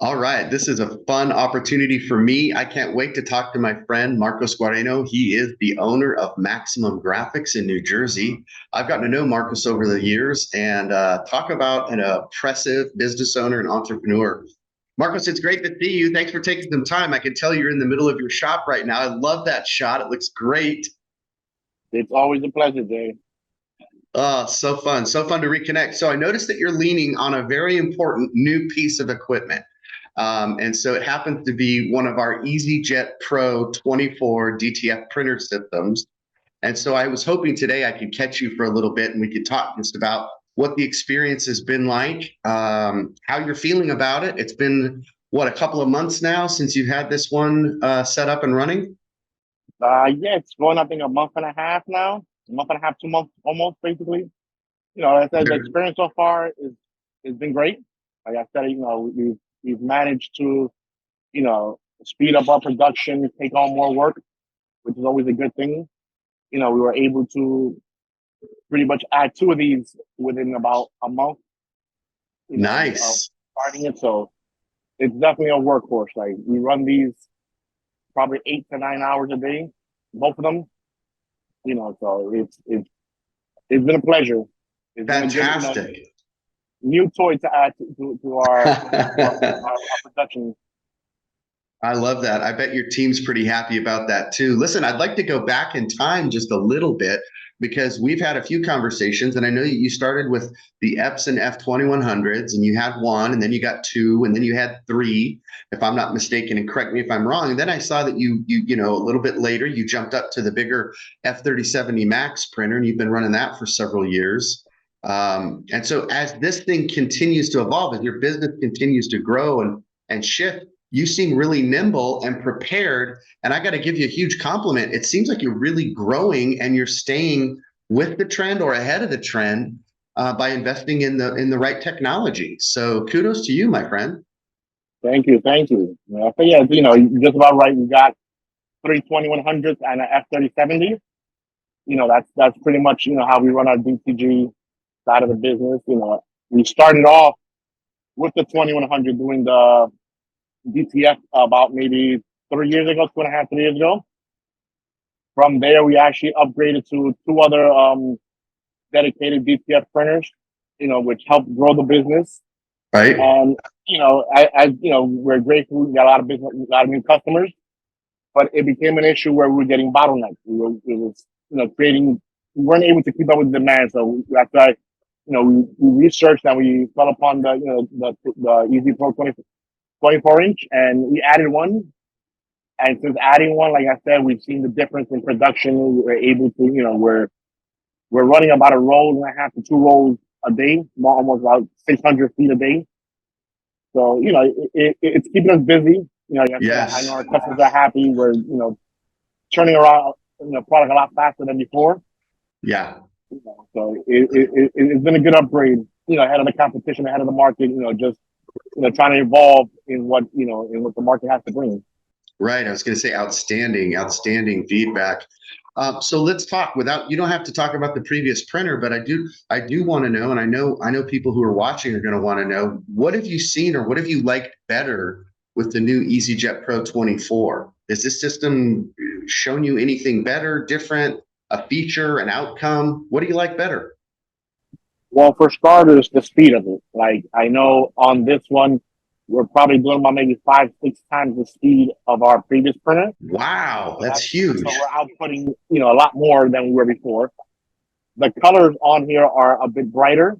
All right, this is a fun opportunity for me. I can't wait to talk to my friend Marcos Guareno. He is the owner of Maximum Graphics in New Jersey. I've gotten to know Marcos over the years and talk about an impressive business owner and entrepreneur. Marcos, it's great to see you. Thanks for taking some time. I can tell you're in the middle of your shop right now. I love that shot. It looks great. It's always a pleasure, Jay. Oh, so fun. So fun to reconnect. So I noticed that you're leaning on a very important new piece of equipment. And so it happens to be one of our EasyJet Pro 24 DTF printer systems. And so I was hoping today I could catch you for a little bit and we could talk just about what the experience has been like, how you're feeling about it. It's been, what, a couple of months now since you've had this one set up and running? Yeah, it's going, I think, a month and a half now. A month and a half, 2 months almost, basically. Like I said, the experience so far is has been great. Like I said, we've managed to, speed up our production, take on more work, which is always a good thing. We were able to pretty much add two of these within about a month, of Nice. starting it. So it's definitely a workhorse. Like we run these probably 8 to 9 hours a day, both of them. So it's been a pleasure. It's been a good, Fantastic. new toy to add to our production. I love that. I bet your team's pretty happy about that too. Listen, I'd like to go back in time just a little bit because we've had a few conversations, and I know you started with the Epson F2100s, and you had one, and then you got two, and then you had three, if I'm not mistaken. And correct me if I'm wrong. And then I saw that a little bit later, you jumped up to the bigger F3070 Max printer, and you've been running that for several years. And so as this thing continues to evolve, as your business continues to grow and shift, you seem really nimble and prepared. And I got to give you a huge compliment. It seems like you're really growing and you're staying with the trend or ahead of the trend by investing in the right technology. So kudos to you, my friend. Thank you, thank you. So yeah, you're just about right. We got three 2100s and an F3070. That's pretty much how we run our DTG side of the business. We started off with the 2100 doing the DTF about maybe 3 years ago, 2.5, 3 years ago. From there, we actually upgraded to two other dedicated DTF printers, which helped grow the business. Right. And we're grateful. We got a lot of business, a lot of new customers, but it became an issue where we were getting bottlenecked. It was creating. We weren't able to keep up with demand, so that's why we researched and we fell upon the Easy Pro 24-inch, and we added one. And since adding one, like I said, we've seen the difference in production. We're able to, we're running about a roll and a half to two rolls a day, almost about 600 feet a day. So, it's keeping us busy. Like I said, I know Yes. our customers are happy. We're, turning around, product a lot faster than before. Yeah. So it's been a good upgrade, ahead of the competition, ahead of the market, just, trying to evolve in what the market has to bring. Right. I was going to say outstanding, outstanding feedback. So let's talk without, you don't have to talk about the previous printer, but I do want to know, and I know people who are watching are going to want to know, what have you seen or what have you liked better with the new EasyJet Pro 24? Has this system shown you anything better, different, a feature, an outcome? What do you like better? Well, for starters, the speed of it. Like I know on this one, we're probably doing about maybe 5, 6 times the speed of our previous printer. Wow, So that's huge. we're outputting, a lot more than we were before. The colors on here are a bit brighter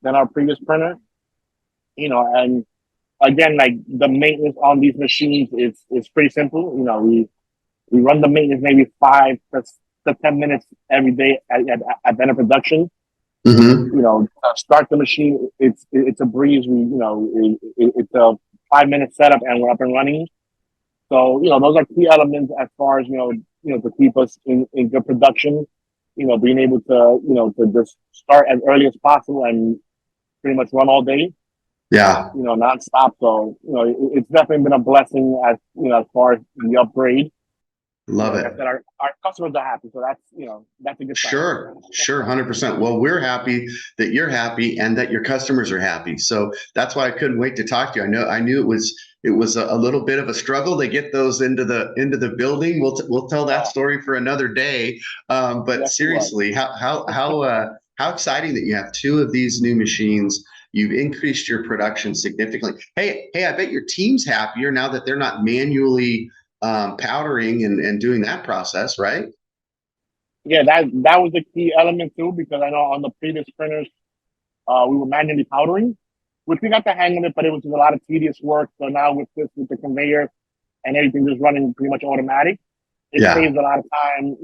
than our previous printer. And again, like the maintenance on these machines is pretty simple. We run the maintenance maybe 5 to 10 minutes every day at the end of production. Hmm. Start the machine. It's a breeze. It's a 5 minute setup and we're up and running. So those are key elements as far as to keep us in good production. Being able to to just start as early as possible and pretty much run all day. Yeah. Nonstop. So it's definitely been a blessing as as far as the upgrade. Love Like I it. said, our customers are happy, so that's a good sign. Sure, 100%. Well, we're happy that you're happy and that your customers are happy. So that's why I couldn't wait to talk to you. I knew it was a little bit of a struggle to get those into the building. We'll tell that Oh, story for another day. But yes, it was. seriously, how exciting that you have two of these new machines. You've increased your production significantly. Hey, I bet your team's happier now that they're not manually powdering and doing that process, right? Yeah, that was a key element too, because I know on the previous printers, we were manually powdering, which we got the hang of it, but it was just a lot of tedious work. So now with this, with the conveyor and everything just running pretty much automatic, it Yeah. saves a lot of time.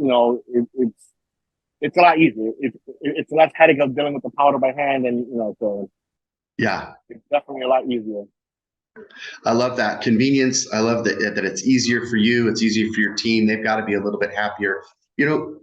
It's a lot easier. It's less headache of dealing with the powder by hand, and so Yeah, it's definitely a lot easier. I love that convenience. I love that it's easier for you. It's easier for your team. They've got to be a little bit happier.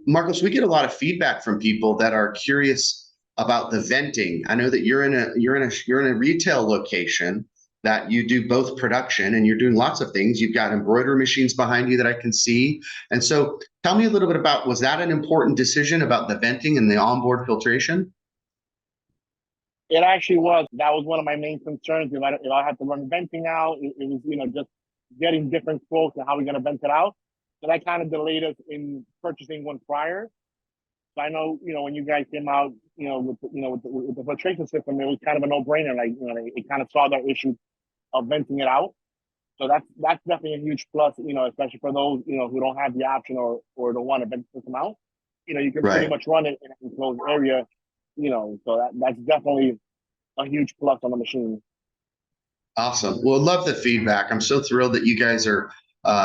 Marcos, we get a lot of feedback from people that are curious about the venting. I know that you're in a retail location that you do both production and you're doing lots of things. You've got embroidery machines behind you that I can see. And so tell me a little bit about, was that an important decision about the venting and the onboard filtration? It actually was. That was one of my main concerns. If I had to run venting out, it was just getting different quotes and how we're going to vent it out. So that kind of delayed us in purchasing one prior. So I know, when you guys came out, with the filtration system, it was kind of a no-brainer. Like, it kind of solved our issue of venting it out. So that's definitely a huge plus, especially for those, who don't have the option or don't want to vent the system out. You can pretty Right. much run it in an enclosed area, so that's definitely a huge plus on the machine. Awesome. Well, love the feedback. I'm so thrilled that you guys are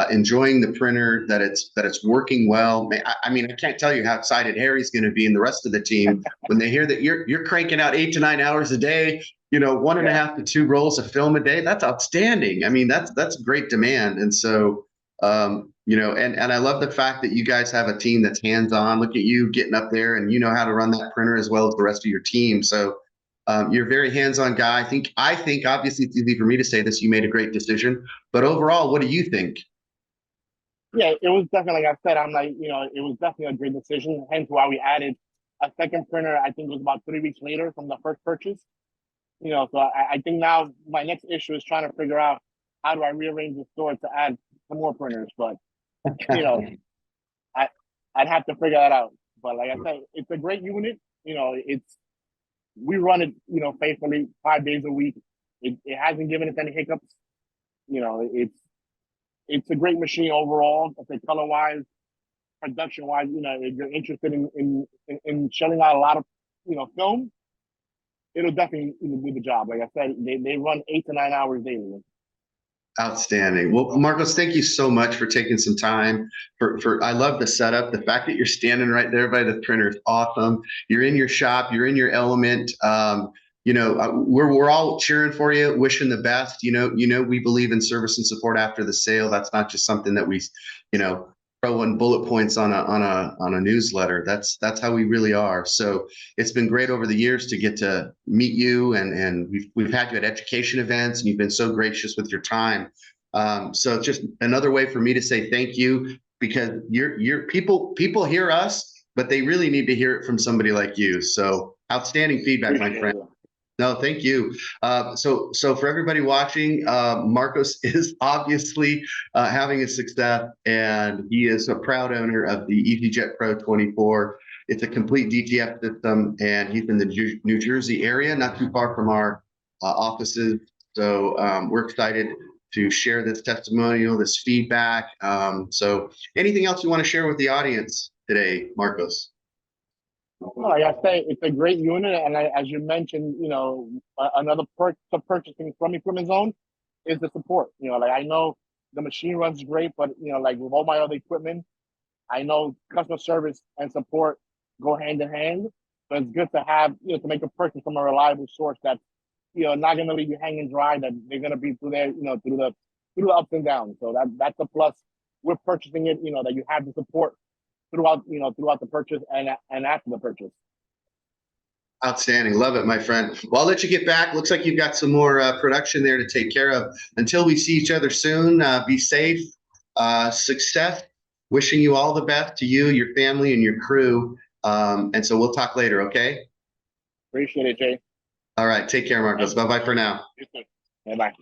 enjoying the printer, that it's working well. I mean, I can't tell you how excited Harry's going to be and the rest of the team when they hear that you're cranking out 8 to 9 hours a day. One and a Yeah. half to two rolls of film a day. That's outstanding. I mean, that's great demand. And so, and I love the fact that you guys have a team that's hands on. Look at you getting up there, and you know how to run that printer as well as the rest of your team. So you're a very hands-on guy. I think obviously it's easy for me to say this. You made a great decision, but overall, what do you think? Yeah, it was definitely, like I said, I'm like, it was definitely a great decision. Hence why we added a second printer. I think it was about 3 weeks later from the first purchase. So I think now my next issue is trying to figure out how do I rearrange the store to add some more printers. But you know, I I'd have to figure that out. But like I said, it's a great unit. We run it, faithfully 5 days a week. It hasn't given us any hiccups. It's a great machine overall. I say color wise, production wise. If you're interested in shelling out a lot of film, it'll definitely do the job. Like I said, they run 8 to 9 hours daily. Outstanding. Well, Marcos, thank you so much for taking some time. For I love the setup. The fact that you're standing right there by the printer is awesome. You're in your shop. You're in your element. We're all cheering for you, wishing the best. We believe in service and support after the sale. That's not just something that we, throw in bullet points on a newsletter. That's how we really are. So it's been great over the years to get to meet you, and we've had you at education events, and you've been so gracious with your time. So it's just another way for me to say thank you, because you're people hear us, but they really need to hear it from somebody like you. So outstanding feedback, my Appreciate friend. it. No, thank you. So for everybody watching, Marcos is obviously having a success, and he is a proud owner of the EasyJet Pro 24. It's a complete DTF system, and he's in the New Jersey area, not too far from our offices. So we're excited to share this testimonial, this feedback. So anything else you want to share with the audience today, Marcos? No, like I say, it's a great unit, and as you mentioned, another perk to purchasing from Equipment Zone is the support. Like I know the machine runs great, but like with all my other equipment, I know customer service and support go hand in hand. So it's good to have, to make a purchase from a reliable source that's, not going to leave you hanging dry. That they're going to be through there, through the ups and downs. So that's a plus. We're purchasing it, that you have the support throughout the purchase and after the purchase. Outstanding. Love it, my friend. Well, I'll let you get back. Looks like you've got some more production there to take care of. Until we see each other soon, be safe, success, Wishing you all the best to you, your family, and your crew. And so we'll talk later, okay? Appreciate it, Jay. All right. Take care, Marcos. Bye-bye for now. You too. Bye-bye.